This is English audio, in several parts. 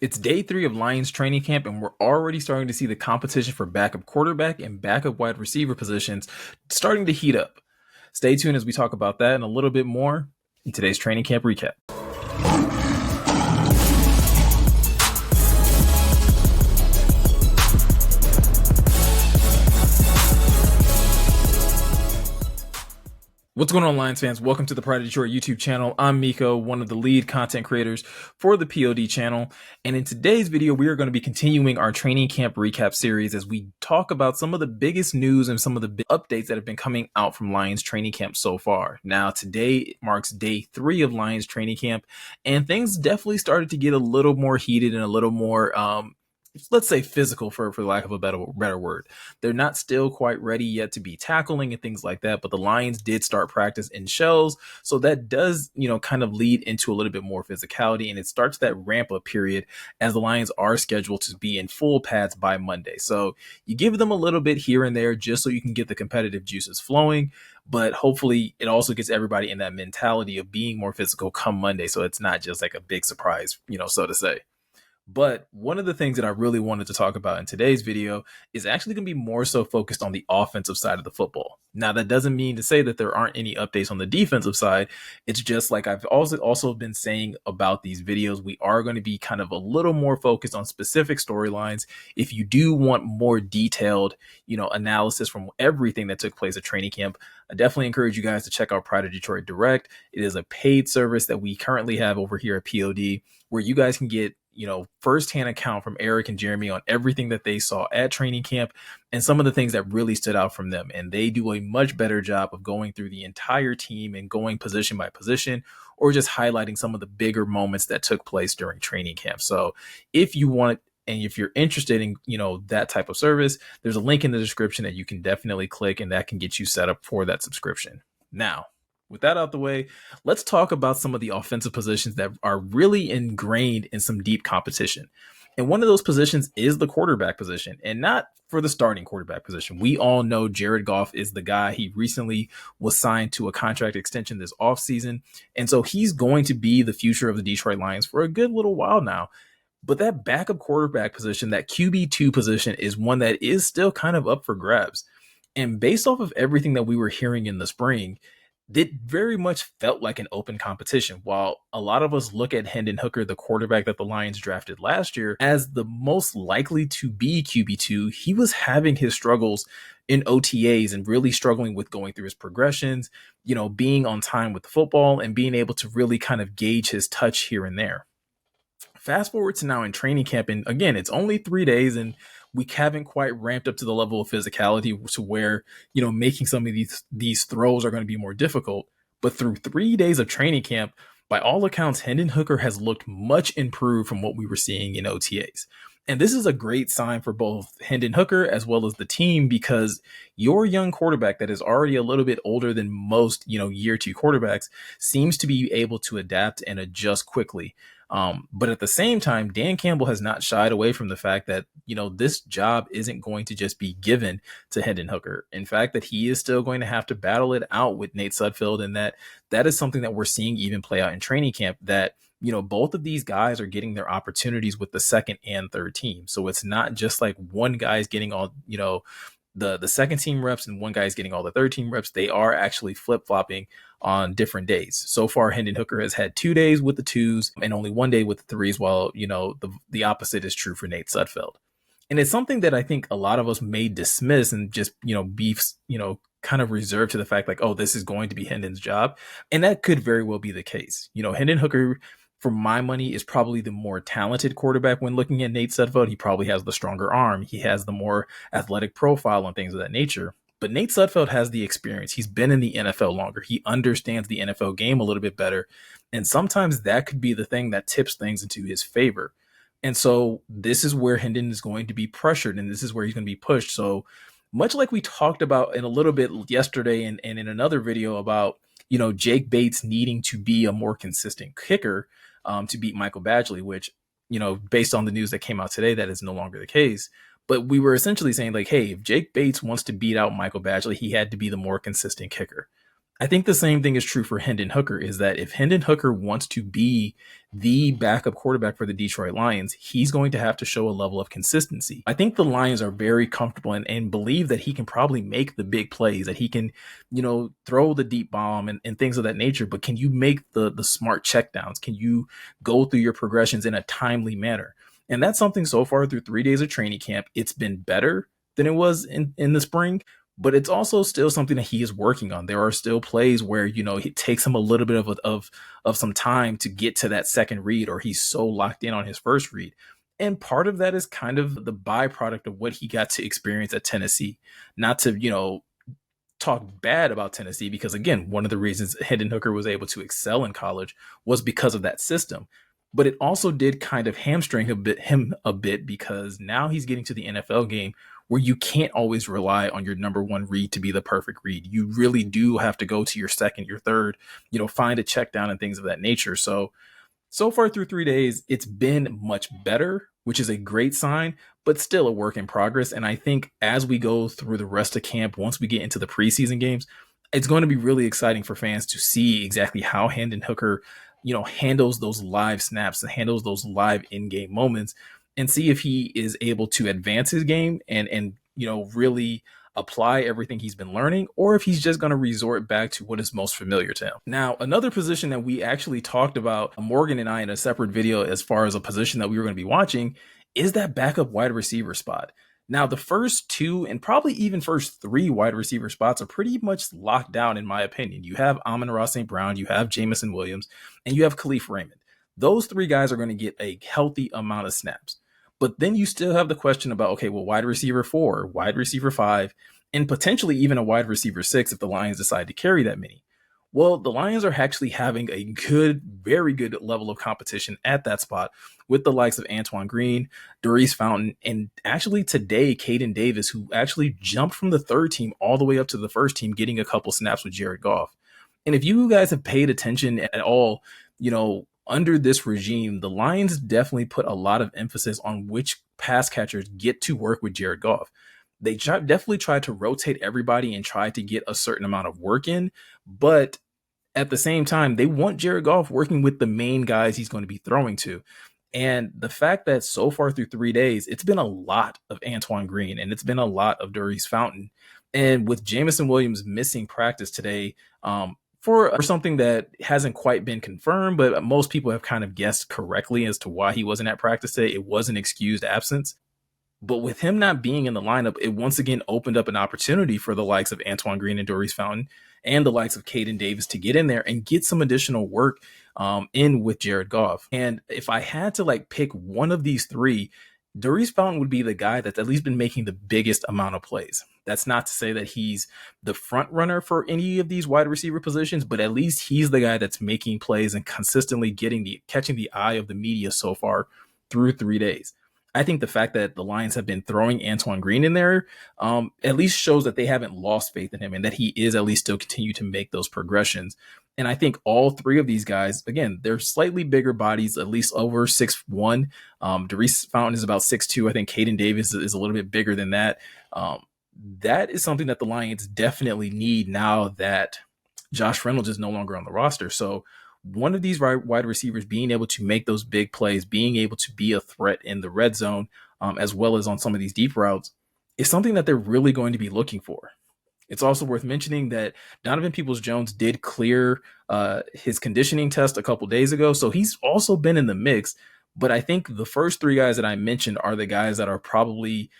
It's day 3 of Lions training camp, and we're already starting to see the competition for backup quarterback and backup wide receiver positions starting to heat up. Stay tuned as we talk about that and a little bit more in today's training camp recap. What's going on, Lions fans? Welcome to the Pride of Detroit YouTube channel. I'm Miko, one of the lead content creators for the POD channel. And in today's video, we are going to be continuing our training camp recap series as we talk about some of the biggest news and some of the big updates that have been coming out from Lions training camp so far. Now, today marks day 3 of Lions training camp, and things definitely started to get a little more heated and a little more, let's say physical for lack of a better word. They're not still quite ready yet to be tackling and things like that, but the Lions did start practice in shells. So that does, kind of lead into a little bit more physicality, and it starts that ramp up period as the Lions are scheduled to be in full pads by Monday. So you give them a little bit here and there just so you can get the competitive juices flowing. But hopefully it also gets everybody in that mentality of being more physical come Monday. So it's not just like a big surprise, so to say. But one of the things that I really wanted to talk about in today's video is actually going to be more so focused on the offensive side of the football. Now, that doesn't mean to say that there aren't any updates on the defensive side. It's just like I've also been saying about these videos, we are going to be kind of a little more focused on specific storylines. If you do want more detailed, analysis from everything that took place at training camp, I definitely encourage you guys to check out Pride of Detroit Direct. It is a paid service that we currently have over here at POD where you guys can get firsthand account from Eric and Jeremy on everything that they saw at training camp and some of the things that really stood out from them. And they do a much better job of going through the entire team and going position by position, or just highlighting some of the bigger moments that took place during training camp. So if you want, and if you're interested in, that type of service, there's a link in the description that you can definitely click, and that can get you set up for that subscription. Now, with that out the way, let's talk about some of the offensive positions that are really ingrained in some deep competition. And one of those positions is the quarterback position, and not for the starting quarterback position. We all know Jared Goff is the guy. He recently was signed to a contract extension this offseason, and so he's going to be the future of the Detroit Lions for a good little while now. But that backup quarterback position, that QB2 position, is one that is still kind of up for grabs. And based off of everything that we were hearing in the spring, it very much felt like an open competition. While a lot of us look at Hendon Hooker, the quarterback that the Lions drafted last year, as the most likely to be QB2, he was having his struggles in OTAs and really struggling with going through his progressions, being on time with the football and being able to really kind of gauge his touch here and there. Fast forward to now in training camp, and again, it's only 3 days, and we haven't quite ramped up to the level of physicality to where, making some of these throws are going to be more difficult. But through 3 days of training camp, by all accounts, Hendon Hooker has looked much improved from what we were seeing in OTAs. And this is a great sign for both Hendon Hooker as well as the team, because your young quarterback that is already a little bit older than most, year 2 quarterbacks seems to be able to adapt and adjust quickly. But at the same time, Dan Campbell has not shied away from the fact that, this job isn't going to just be given to Hendon Hooker. In fact, that he is still going to have to battle it out with Nate Sudfeld, and that is something that we're seeing even play out in training camp, that, both of these guys are getting their opportunities with the second and third team. So it's not just like one guy's getting all, the second team reps and one guy's getting all the third team reps. They are actually flip-flopping on different days. So far, Hendon Hooker has had 2 days with the 2s and only 1 day with the 3s, while, the opposite is true for Nate Sudfeld. And it's something that I think a lot of us may dismiss and just, be, kind of reserved to the fact like, oh, this is going to be Hendon's job. And that could very well be the case. Hendon Hooker, for my money, is probably the more talented quarterback when looking at Nate Sudfeld. He probably has the stronger arm. He has the more athletic profile and things of that nature. But Nate Sudfeld has the experience. He's been in the NFL longer. He understands the NFL game a little bit better. And sometimes that could be the thing that tips things into his favor. And so this is where Hendon is going to be pressured, and this is where he's going to be pushed. So much like we talked about in a little bit yesterday and in another video about, Jake Bates needing to be a more consistent kicker, to beat Michael Badgley, which, based on the news that came out today, that is no longer the case. But we were essentially saying like, hey, if Jake Bates wants to beat out Michael Badgley, he had to be the more consistent kicker. I think the same thing is true for Hendon Hooker, is that if Hendon Hooker wants to be the backup quarterback for the Detroit Lions, he's going to have to show a level of consistency. I think the Lions are very comfortable and believe that he can probably make the big plays, that he can, throw the deep bomb and things of that nature. But can you make the smart checkdowns? Can you go through your progressions in a timely manner? And that's something so far through 3 days of training camp, it's been better than it was in the spring, but it's also still something that he is working on. There are still plays where, it takes him a little bit of some time to get to that second read, or he's so locked in on his first read. And part of that is kind of the byproduct of what he got to experience at Tennessee. Not to, talk bad about Tennessee, because again, one of the reasons Hendon Hooker was able to excel in college was because of that system. But it also did kind of hamstring him a bit, because now he's getting to the NFL game where you can't always rely on your number one read to be the perfect read. You really do have to go to your second, your third, find a check down and things of that nature. So far through 3 days, it's been much better, which is a great sign, but still a work in progress. And I think as we go through the rest of camp, once we get into the preseason games, it's going to be really exciting for fans to see exactly how Hendon Hooker, handles those live snaps and handles those live in-game moments, and see if he is able to advance his game and really apply everything he's been learning, or if he's just going to resort back to what is most familiar to him. Now, another position that we actually talked about, Morgan and I, in a separate video, as far as a position that we were going to be watching, is that backup wide receiver spot. Now, the first two and probably even first three wide receiver spots are pretty much locked down, in my opinion. You have Amon-Ra St. Brown, you have Jamison Williams, and you have Khalif Raymond. Those three guys are going to get a healthy amount of snaps. But then you still have the question about, okay, well, wide receiver 4, wide receiver 5, and potentially even a wide receiver 6 if the Lions decide to carry that many. Well, the Lions are actually having a good, very good level of competition at that spot with the likes of Antoine Green, Daurice Fountain, and actually today, Kaden Davis, who actually jumped from the third team all the way up to the first team, getting a couple snaps with Jared Goff. And if you guys have paid attention at all, under this regime, the Lions definitely put a lot of emphasis on which pass catchers get to work with Jared Goff. They definitely tried to rotate everybody and try to get a certain amount of work in, but at the same time, they want Jared Goff working with the main guys he's going to be throwing to. And the fact that so far through 3 days, it's been a lot of Antoine Green and it's been a lot of Daurice Fountain. And with Jamison Williams missing practice today, for something that hasn't quite been confirmed, but most people have kind of guessed correctly as to why he wasn't at practice today. It was an excused absence. But with him not being in the lineup, it once again opened up an opportunity for the likes of Antoine Green and Daurice Fountain and the likes of Kaden Davis to get in there and get some additional work in with Jared Goff. And if I had to pick one of these three, Daurice Fountain would be the guy that's at least been making the biggest amount of plays. That's not to say that he's the front runner for any of these wide receiver positions, but at least he's the guy that's making plays and consistently catching the eye of the media so far through 3 days. I think the fact that the Lions have been throwing Antoine Green in there at least shows that they haven't lost faith in him and that he is at least still continue to make those progressions. And I think all three of these guys, again, they're slightly bigger bodies, at least over 6'1". Daurice Fountain is about 6'2". I think Kaden Davis is a little bit bigger than that. That is something that the Lions definitely need now that Josh Reynolds is no longer on the roster. So one of these wide receivers being able to make those big plays, being able to be a threat in the red zone, as well as on some of these deep routes, is something that they're really going to be looking for. It's also worth mentioning that Donovan Peoples-Jones did clear his conditioning test a couple days ago, so he's also been in the mix. But I think the first three guys that I mentioned are the guys that are probably,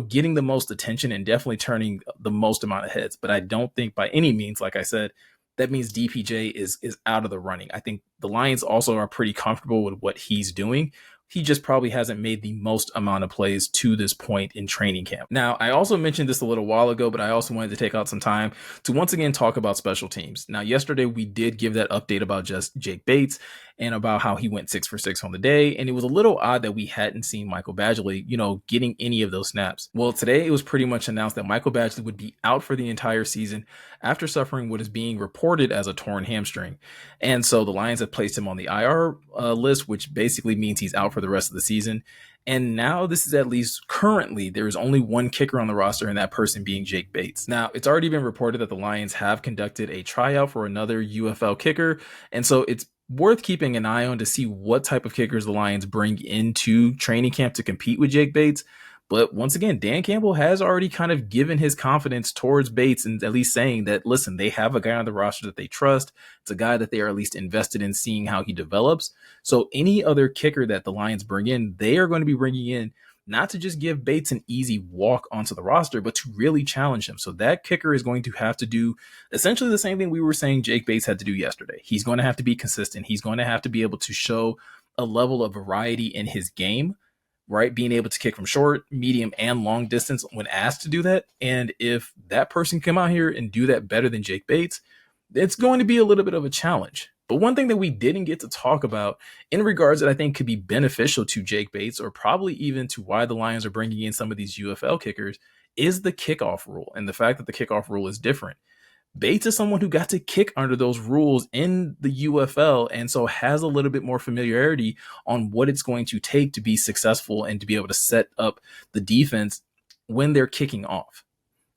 getting the most attention and definitely turning the most amount of heads. But I don't think by any means, like I said, that means DPJ is out of the running. I think the Lions also are pretty comfortable with what he's doing. He just probably hasn't made the most amount of plays to this point in training camp. Now, I also mentioned this a little while ago, but I also wanted to take out some time to once again talk about special teams. Now, yesterday we did give that update about just Jake Bates and about how he went 6 for 6 on the day. And it was a little odd that we hadn't seen Michael Badgley, getting any of those snaps. Well, today it was pretty much announced that Michael Badgley would be out for the entire season after suffering what is being reported as a torn hamstring. And so the Lions have placed him on the IR list, which basically means he's out for for the rest of the season. And now this is, at least currently, there is only one kicker on the roster, and that person being Jake Bates. Now, it's already been reported that the Lions have conducted a tryout for another UFL kicker. And so it's worth keeping an eye on to see what type of kickers the Lions bring into training camp to compete with Jake Bates. But once again, Dan Campbell has already kind of given his confidence towards Bates, and at least saying that, listen, they have a guy on the roster that they trust. It's a guy that they are at least invested in seeing how he develops. So any other kicker that the Lions bring in, they are going to be bringing in not to just give Bates an easy walk onto the roster, but to really challenge him. So that kicker is going to have to do essentially the same thing we were saying Jake Bates had to do yesterday. He's going to have to be consistent. He's going to have to be able to show a level of variety in his game, right? Being able to kick from short, medium, and long distance when asked to do that. And if that person come out here and do that better than Jake Bates, it's going to be a little bit of a challenge. But one thing that we didn't get to talk about in regards that I think could be beneficial to Jake Bates, or probably even to why the Lions are bringing in some of these UFL kickers, is the kickoff rule and the fact that the kickoff rule is different. Bates is someone who got to kick under those rules in the UFL, and so has a little bit more familiarity on what it's going to take to be successful and to be able to set up the defense when they're kicking off.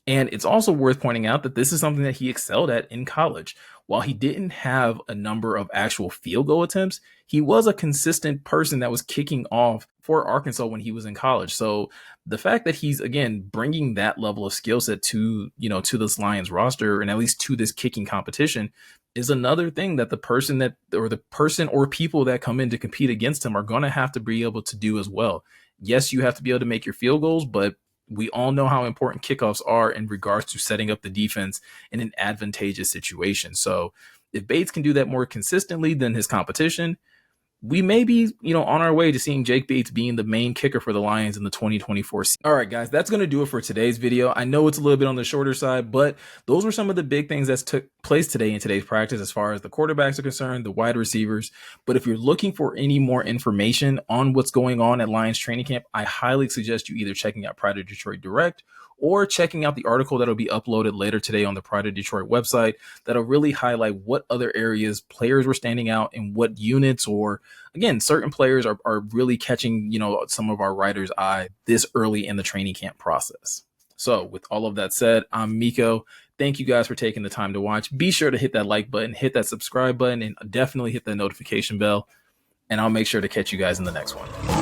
And it's also worth pointing out that this is something that he excelled at in college. While he didn't have a number of actual field goal attempts, he was a consistent person that was kicking off for Arkansas when he was in college. So the fact that he's, again, bringing that level of skill set to this Lions roster, and at least to this kicking competition, is another thing that the person or people that come in to compete against him are going to have to be able to do as well. Yes, you have to be able to make your field goals, but we all know how important kickoffs are in regards to setting up the defense in an advantageous situation. So if Bates can do that more consistently than his competition, we may be, on our way to seeing Jake Bates being the main kicker for the Lions in the 2024 season. All right, guys, that's going to do it for today's video. I know it's a little bit on the shorter side, but those were some of the big things that took place today in today's practice as far as the quarterbacks are concerned, the wide receivers. But if you're looking for any more information on what's going on at Lions training camp, I highly suggest you either checking out Pride of Detroit Direct or checking out the article that'll be uploaded later today on the Pride of Detroit website that'll really highlight what other areas players were standing out and what units, or again, certain players are really catching, some of our writers' eye this early in the training camp process. So with all of that said, I'm Miko. Thank you guys for taking the time to watch. Be sure to hit that like button, hit that subscribe button, and definitely hit that notification bell. And I'll make sure to catch you guys in the next one.